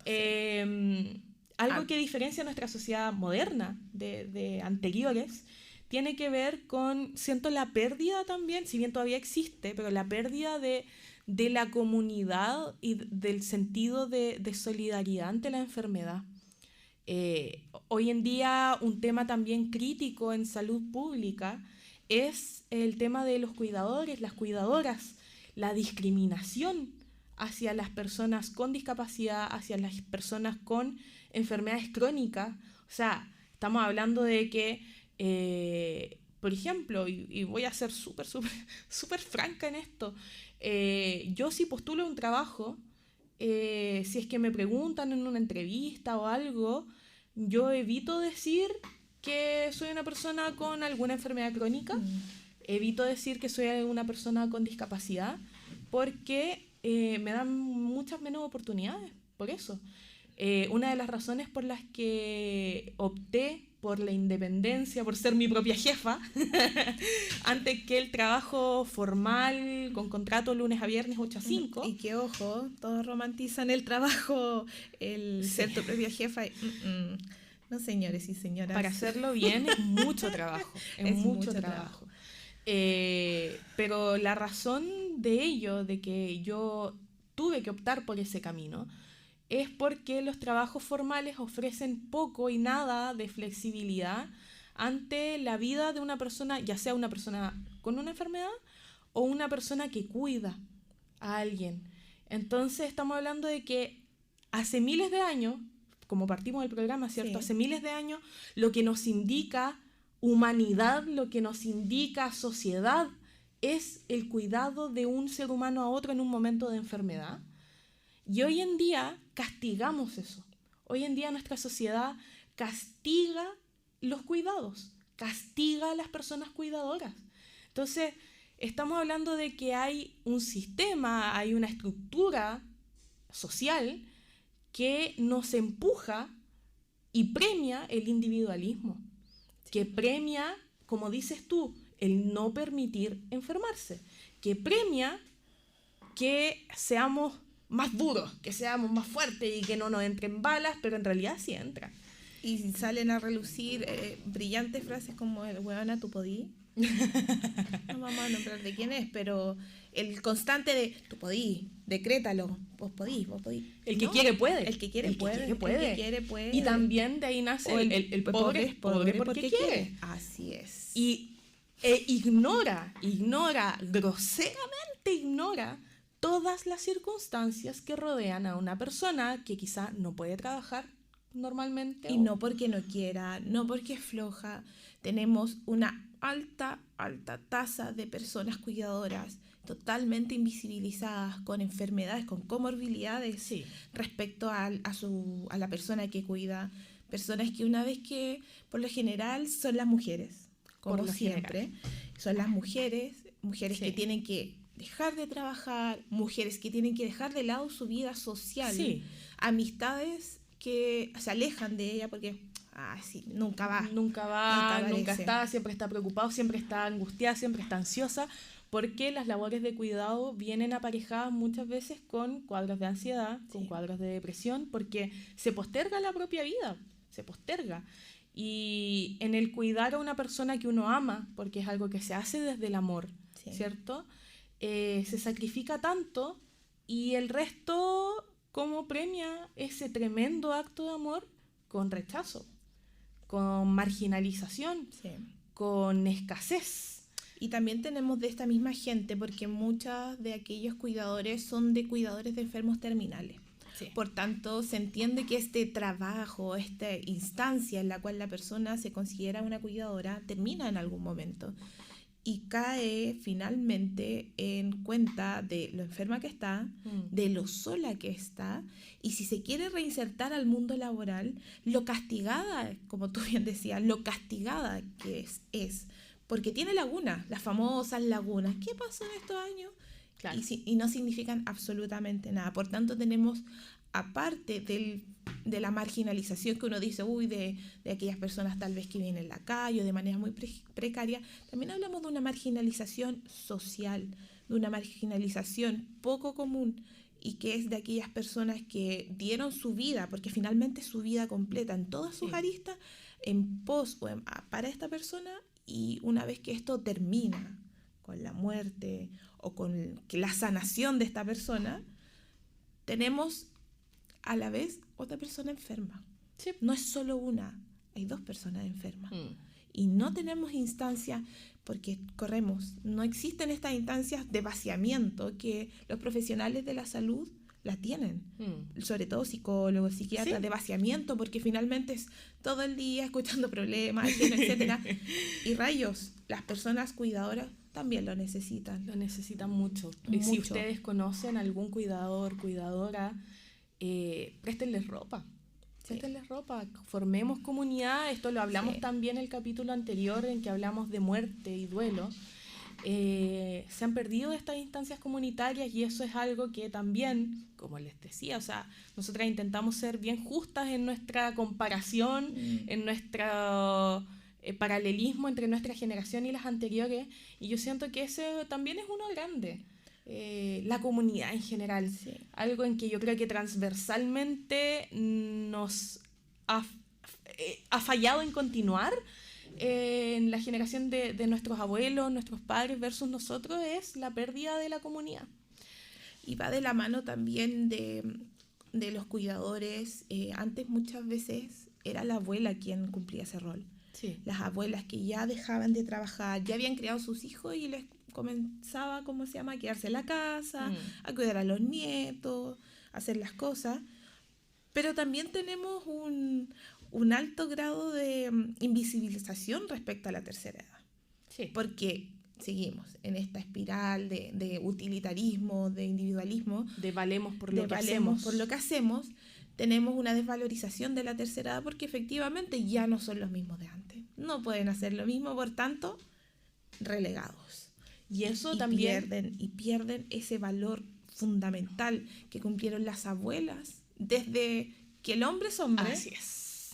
Algo que diferencia nuestra sociedad moderna de anteriores tiene que ver con, siento, la pérdida también, si bien todavía existe, pero la pérdida de la comunidad y del sentido de solidaridad ante la enfermedad. Hoy en día un tema también crítico en salud pública es el tema de los cuidadores, las cuidadoras, la discriminación hacia las personas con discapacidad, hacia las personas con enfermedades crónicas. O sea, estamos hablando de que, por ejemplo, y voy a ser súper franca en esto, yo si postulo un trabajo, si es que me preguntan en una entrevista o algo, yo evito decir que soy una persona con alguna enfermedad crónica, evito decir que soy una persona con discapacidad, porque me dan muchas menos oportunidades por eso. Una de las razones por las que opté por la independencia, por ser mi propia jefa, antes que el trabajo formal con contrato lunes a viernes 8 a 5. Y que ojo, todos romantizan el trabajo, el ser tu propia jefa. No, señores y señoras. Para hacerlo bien es mucho trabajo. Es mucho trabajo. Pero la razón de ello, de que yo tuve que optar por ese camino, es porque los trabajos formales ofrecen poco y nada de flexibilidad ante la vida de una persona, ya sea una persona con una enfermedad o una persona que cuida a alguien. Entonces estamos hablando de que hace miles de años, como partimos del programa, ¿cierto? Sí. Hace miles de años, lo que nos indica humanidad, lo que nos indica sociedad, es el cuidado de un ser humano a otro en un momento de enfermedad. Y hoy en día castigamos eso. Hoy en día nuestra sociedad castiga los cuidados, castiga a las personas cuidadoras. Entonces, estamos hablando de que hay un sistema, hay una estructura social que nos empuja y premia el individualismo, que premia, como dices tú, el no permitir enfermarse, que premia que seamos más duros, que seamos más fuertes y que no nos entren balas, pero en realidad sí entran. Y salen a relucir brillantes frases como el huevona, tú podí. No vamos a nombrar de quién es, pero el constante de tú podí, decrétalo, vos podís. El que quiere puede. El que quiere puede. Y también de ahí nace el pobre es pobre porque quiere. Así es. Y ignora, groseramente ignora todas las circunstancias que rodean a una persona que quizá no puede trabajar normalmente. Y no porque no quiera, no porque es floja. Tenemos una alta tasa de personas cuidadoras totalmente invisibilizadas, con enfermedades, con comorbilidades Sí. respecto a la persona que cuida. Personas que una vez que, por lo general, son las mujeres, como Por lo siempre. Son las mujeres Sí. que tienen que dejar de trabajar, mujeres que tienen que dejar de lado su vida social, Sí. amistades que se alejan de ella porque, sí, nunca va. Nunca va, nunca aparece. está, siempre está preocupado, siempre está angustiada, siempre está ansiosa, porque las labores de cuidado vienen aparejadas muchas veces con cuadros de ansiedad, con Sí. cuadros de depresión, porque se posterga la propia vida, se posterga. Y en el cuidar a una persona que uno ama, porque es algo que se hace desde el amor, Sí. ¿cierto? Se sacrifica tanto y el resto, ¿cómo premia ese tremendo acto de amor? Con rechazo, con marginalización, Sí. con escasez. Y también tenemos de esta misma gente, porque muchas de aquellos cuidadores son de cuidadores de enfermos terminales. Sí. Por tanto, se entiende que este trabajo, esta instancia en la cual la persona se considera una cuidadora, termina en algún momento y cae finalmente en cuenta de lo enferma que está, de lo sola que está, y si se quiere reinsertar al mundo laboral, lo castigada, como tú bien decías, lo castigada que es porque tiene lagunas, las famosas lagunas. ¿Qué pasó en estos años? Claro. Y no significan absolutamente nada. Por tanto, tenemos, aparte de la marginalización que uno dice, de aquellas personas tal vez que viven en la calle o de manera muy precaria, también hablamos de una marginalización social, de una marginalización poco común, y que es de aquellas personas que dieron su vida, porque finalmente su vida completa en todas sus Sí. aristas, en pos para esta persona, y una vez que esto termina con la muerte o con la sanación de esta persona, tenemos a la vez otra persona enferma. Sí. No es solo una, hay dos personas enfermas. Mm. Y no tenemos instancias, porque no existen estas instancias de vaciamiento que los profesionales de la salud la tienen, sobre todo psicólogos, psiquiatras, Sí. de vaciamiento, porque finalmente es todo el día escuchando problemas, etcétera. Y rayos, las personas cuidadoras también lo necesitan. Lo necesitan mucho. Y si Mucho. ustedes conocen algún cuidador, cuidadora, préstenles ropa. Sí. Préstenles ropa. Formemos comunidad. Esto lo hablamos Sí. también en el capítulo anterior en que hablamos de muerte y duelo. Se han perdido estas instancias comunitarias y eso es algo que también, como les decía, o sea, nosotras intentamos ser bien justas en nuestra comparación, en nuestro paralelismo entre nuestra generación y las anteriores, y yo siento que ese también es uno grande. La comunidad en general, Sí. algo en que yo creo que transversalmente nos ha fallado en continuar en la generación de nuestros abuelos, nuestros padres versus nosotros, es la pérdida de la comunidad. Y va de la mano también de los cuidadores. Antes muchas veces era la abuela quien cumplía ese rol. Sí. Las abuelas que ya dejaban de trabajar, ya habían criado sus hijos y les comenzaba, a quedarse en la casa, a cuidar a los nietos, a hacer las cosas. Pero también tenemos un alto grado de invisibilización respecto a la tercera edad. Sí. Porque seguimos en esta espiral de utilitarismo, de individualismo, De valemos por lo que valemos hacemos. por lo que hacemos. Tenemos una desvalorización de la tercera edad porque efectivamente ya no son los mismos de antes. No pueden hacer lo mismo, por tanto, relegados. Y eso también pierden ese valor fundamental que cumplieron las abuelas desde que el hombre es hombre. Así es.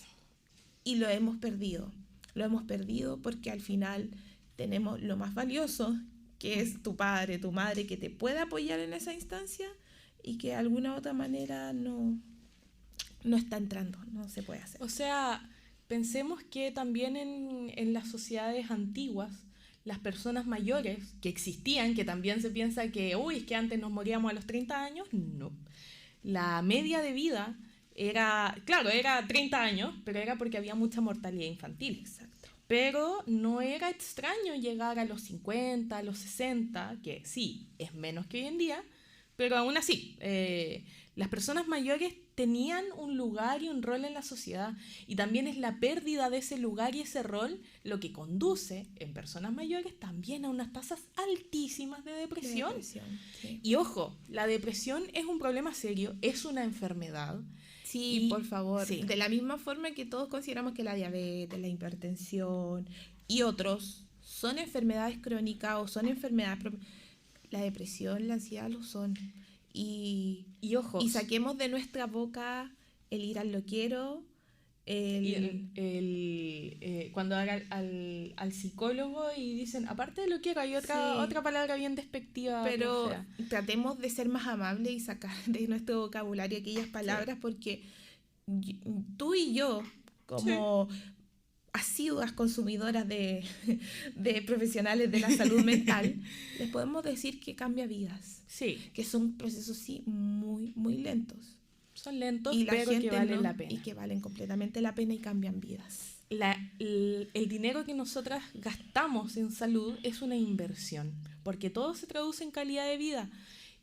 Y lo hemos perdido. Lo hemos perdido porque al final tenemos lo más valioso, que es tu padre, tu madre, que te puede apoyar en esa instancia y que de alguna u otra manera no está entrando, no se puede hacer. O sea, pensemos que también en las sociedades antiguas, las personas mayores que existían, que también se piensa que, es que antes nos moríamos a los 30 años, no. La media de vida era 30 años, pero era porque había mucha mortalidad infantil. Exacto. Pero no era extraño llegar a los 50, a los 60, que sí, es menos que hoy en día, pero aún así, Las personas mayores tenían un lugar y un rol en la sociedad, y también es la pérdida de ese lugar y ese rol lo que conduce en personas mayores también a unas tasas altísimas de depresión. Sí. Y ojo, la depresión es un problema serio, es una enfermedad. Sí, Y, por favor. sí. De la misma forma que todos consideramos que la diabetes, la hipertensión y otros son enfermedades crónicas o son enfermedades... La depresión, la ansiedad lo son. Y ojo, y saquemos de nuestra boca el ir al loquero, cuando hagan al psicólogo y dicen, aparte de loquero, hay otra palabra bien despectiva. Pero tratemos de ser más amables y sacar de nuestro vocabulario aquellas palabras, porque tú y yo, como asiduas consumidoras de profesionales de la salud mental, les podemos decir que cambia vidas. Sí. Que son procesos, sí, muy, muy lentos. Son lentos, y pero que valen la pena. Y que valen completamente la pena y cambian vidas. El dinero que nosotras gastamos en salud es una inversión, porque todo se traduce en calidad de vida.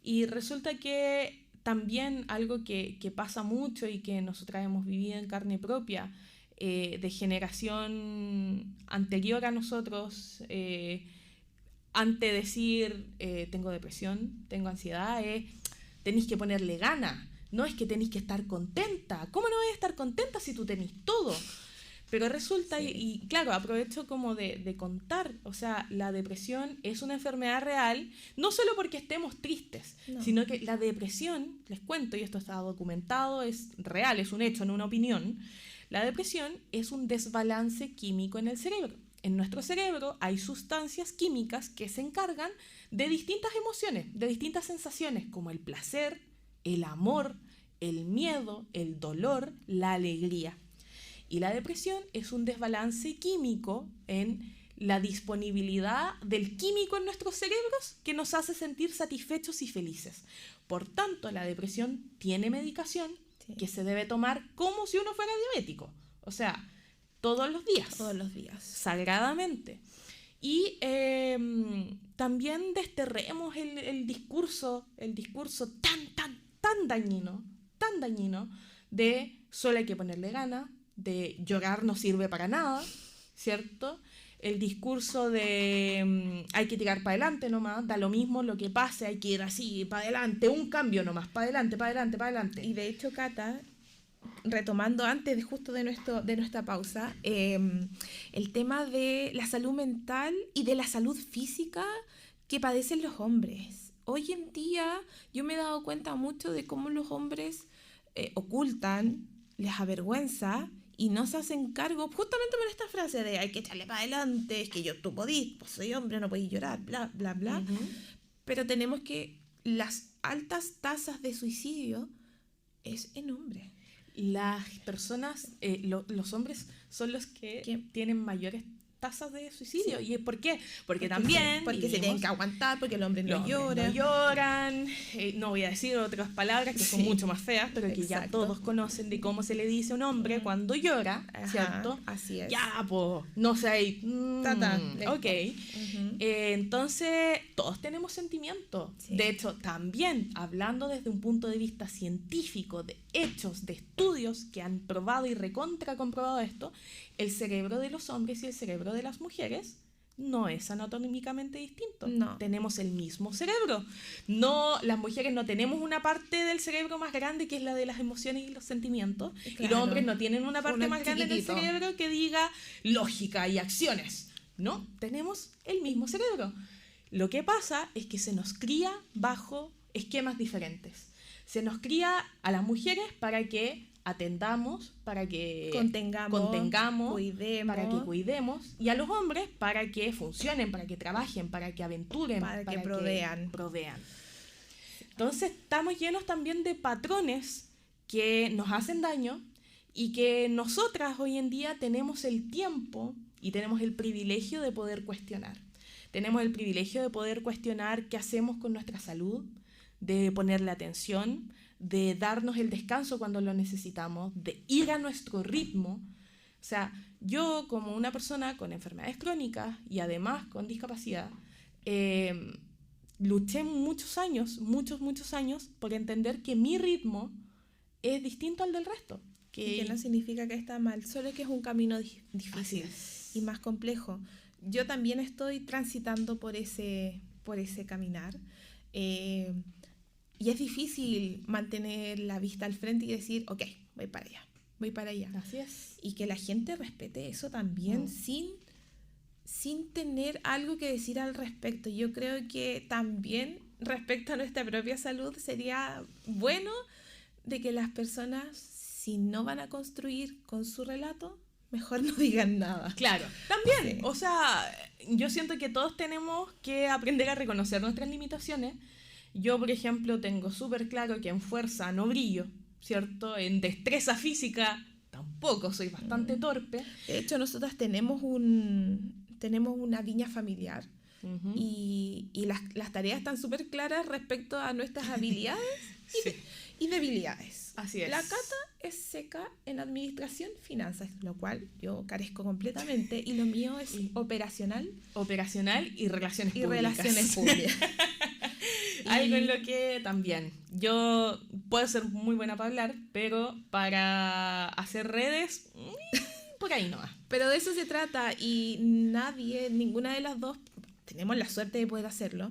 Y resulta que también algo que pasa mucho y que nosotras hemos vivido en carne propia, de generación anterior a nosotros, antes de decir tengo depresión, tengo ansiedad, tenéis que ponerle gana, no es que tenéis que estar contenta. ¿Cómo no vais a estar contenta si tú tenés todo? Pero resulta, sí. y claro, aprovecho como de contar, o sea, la depresión es una enfermedad real, no solo porque estemos tristes, sino que la depresión, les cuento, y esto está documentado, es real, es un hecho, no una opinión. La depresión es un desbalance químico en el cerebro. En nuestro cerebro hay sustancias químicas que se encargan de distintas emociones, de distintas sensaciones, como el placer, el amor, el miedo, el dolor, la alegría. Y la depresión es un desbalance químico en la disponibilidad del químico en nuestros cerebros que nos hace sentir satisfechos y felices. Por tanto, la depresión tiene medicación que se debe tomar como si uno fuera diabético. O sea, todos los días. Todos los días. Sagradamente. Y también desterremos el discurso tan dañino de solo hay que ponerle ganas, de llorar no sirve para nada, ¿cierto? El discurso de hay que tirar para adelante nomás, da lo mismo lo que pase, hay que ir así, para adelante, un cambio nomás, para adelante. Y de hecho, Cata, retomando antes justo de nuestra pausa, el tema de la salud mental y de la salud física que padecen los hombres. Hoy en día yo me he dado cuenta mucho de cómo los hombres ocultan, les avergüenza y no se hacen cargo justamente por esta frase de hay que echarle para adelante, es que tú podís, pues soy hombre, no podís llorar, bla, bla, bla. Uh-huh. Pero tenemos que las altas tasas de suicidio es en hombres. Las personas, los hombres son los que tienen mayores tasas de suicidio. Sí. ¿Y por qué? Porque también... Porque se tienen que aguantar, porque los hombres no lloran. No voy a decir otras palabras que son mucho más feas, pero que ya todos conocen de cómo se le dice a un hombre cuando llora, ¿cierto? Así es. Ya, pues, no sé. Ok. Uh-huh. Entonces, todos tenemos sentimientos. Sí. De hecho, también, hablando desde un punto de vista científico, de hechos, de estudios que han probado y recontra comprobado esto, el cerebro de los hombres y el cerebro de las mujeres no es anatómicamente distinto. No. Tenemos el mismo cerebro. No, las mujeres no tenemos una parte del cerebro más grande que es la de las emociones y los sentimientos. Claro. Y los hombres no tienen una parte más grande del cerebro que diga lógica y acciones. No, tenemos el mismo cerebro. Lo que pasa es que se nos cría bajo esquemas diferentes. Se nos cría a las mujeres para que atendamos, para que contengamos, para que cuidemos, y a los hombres para que funcionen, para que trabajen, para que aventuren, para que provean. Entonces estamos llenos también de patrones que nos hacen daño y que nosotras hoy en día tenemos el tiempo y tenemos el privilegio de poder cuestionar. Tenemos el privilegio de poder cuestionar qué hacemos con nuestra salud, de ponerle atención, de darnos el descanso cuando lo necesitamos, de ir a nuestro ritmo. O sea, yo como una persona con enfermedades crónicas y además con discapacidad, luché muchos años por entender que mi ritmo es distinto al del resto. Y que no significa que está mal, solo que es un camino difícil y más complejo. Yo también estoy transitando por ese caminar. Y es difícil mantener la vista al frente y decir, ok, voy para allá. Así es. Y que la gente respete eso también sin tener algo que decir al respecto. Yo creo que también respecto a nuestra propia salud sería bueno de que las personas, si no van a construir con su relato, mejor no digan nada. Claro, también. Sí. O sea, yo siento que todos tenemos que aprender a reconocer nuestras limitaciones. Yo, por ejemplo, tengo súper claro que en fuerza no brillo, ¿cierto? En destreza física tampoco, soy bastante torpe. De hecho, nosotras tenemos una viña familiar. Uh-huh. Y las tareas están súper claras respecto a nuestras habilidades y debilidades. Así es. La Cata es seca en administración, finanzas, lo cual yo carezco completamente, y lo mío es operacional y relaciones y públicas. relaciones públicas. Algo en lo que también yo puedo ser muy buena para hablar, pero para hacer redes, por ahí no va. Pero de eso se trata, y ninguna de las dos, tenemos la suerte de poder hacerlo,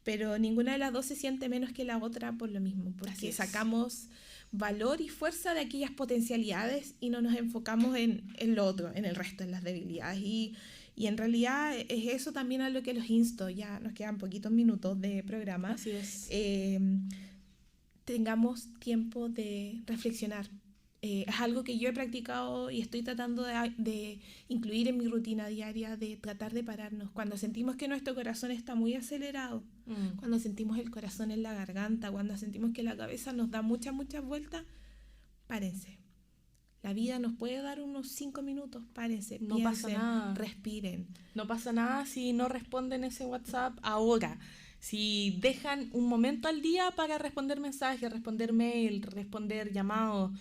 pero ninguna de las dos se siente menos que la otra por lo mismo, porque sacamos valor y fuerza de aquellas potencialidades y no nos enfocamos en lo otro, en el resto, en las debilidades. Y en realidad es eso también a lo que los insto. Ya nos quedan poquitos minutos de programa. Así es. Tengamos tiempo de reflexionar. Es algo que yo he practicado y estoy tratando de incluir en mi rutina diaria, de tratar de pararnos. Cuando sentimos que nuestro corazón está muy acelerado, cuando sentimos el corazón en la garganta, cuando sentimos que la cabeza nos da muchas vueltas, párense. La vida nos puede dar unos 5 minutos, párense, no piensen, pasa nada. Respiren. No pasa nada si no responden ese WhatsApp ahora. Si dejan un momento al día para responder mensajes, responder mail, responder llamados,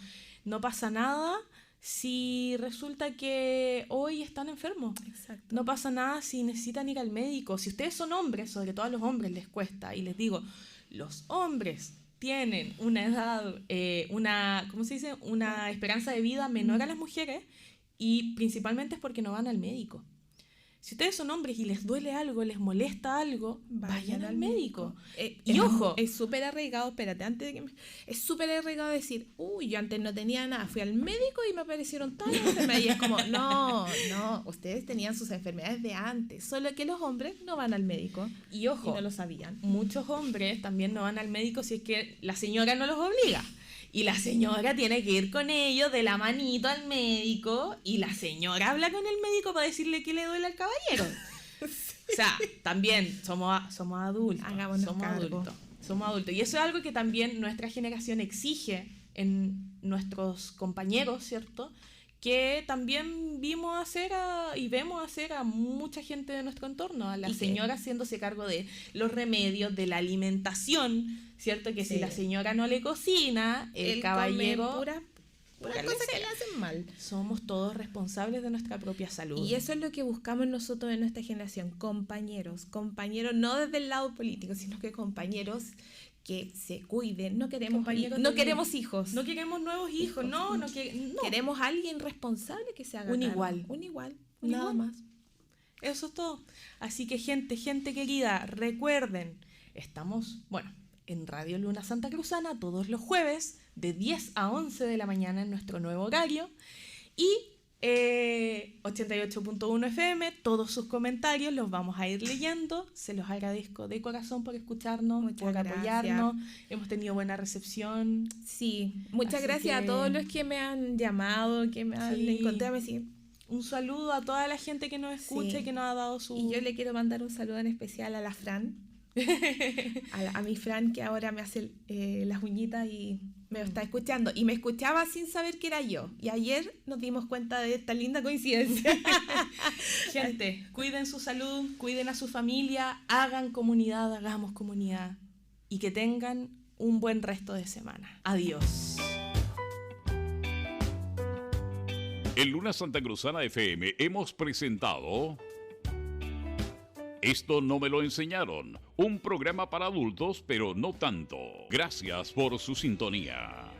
no pasa nada si resulta que hoy están enfermos. Exacto. No pasa nada si necesitan ir al médico. Si ustedes son hombres, sobre todo a los hombres les cuesta. Y les digo, los hombres tienen una edad, una esperanza de vida menor a las mujeres, y principalmente es porque no van al médico. Si ustedes son hombres y les duele algo, les molesta algo, vayan al médico. Y ojo, es súper arraigado, espérate, es súper arraigado decir, yo antes no tenía nada, fui al médico y me aparecieron todas las enfermedades. Y es como, no, ustedes tenían sus enfermedades de antes, solo que los hombres no van al médico. Y ojo, y no lo sabían. Muchos hombres también no van al médico si es que la señora no los obliga. Y la señora tiene que ir con ellos de la manito al médico, y la señora habla con el médico para decirle que le duele al caballero. Sí. O sea, también somos adultos. Hagámonos cargo. Somos adultos. Y eso es algo que también nuestra generación exige en nuestros compañeros, ¿cierto? Que también vemos hacer a mucha gente de nuestro entorno, a la señora haciéndose cargo de los remedios, de la alimentación, ¿cierto? Que si la señora no le cocina, el caballero... Pura cosa que le hacen mal. Somos todos responsables de nuestra propia salud. Y eso es lo que buscamos nosotros en nuestra generación, compañeros no desde el lado político, sino que compañeros que se cuiden. No queremos hijos. No queremos nuevos hijos. No. Queremos a alguien responsable que se haga un cargo. igual. Nada más. Eso es todo. Así que gente querida, recuerden, estamos, en Radio Luna Santa Cruzana todos los jueves de 10 a 11 de la mañana en nuestro nuevo horario, y 88.1 FM, todos sus comentarios los vamos a ir leyendo. Se los agradezco de corazón por escucharnos, por apoyarnos. Hemos tenido buena recepción. Sí, muchas gracias a todos los que me han llamado, que me han encontrado. Un saludo a toda la gente que nos escucha y que nos ha dado su... Y yo le quiero mandar un saludo en especial a la Fran. a mi Fran, que ahora me hace las uñitas y me está escuchando, y me escuchaba sin saber que era yo, y ayer nos dimos cuenta de esta linda coincidencia. Gente, cuiden su salud, cuiden a su familia, hagan comunidad, hagamos comunidad, y que tengan un buen resto de semana. Adiós. En Luna Santa Cruzana FM hemos presentado Esto no me lo enseñaron. Un programa para adultos, pero no tanto. Gracias por su sintonía.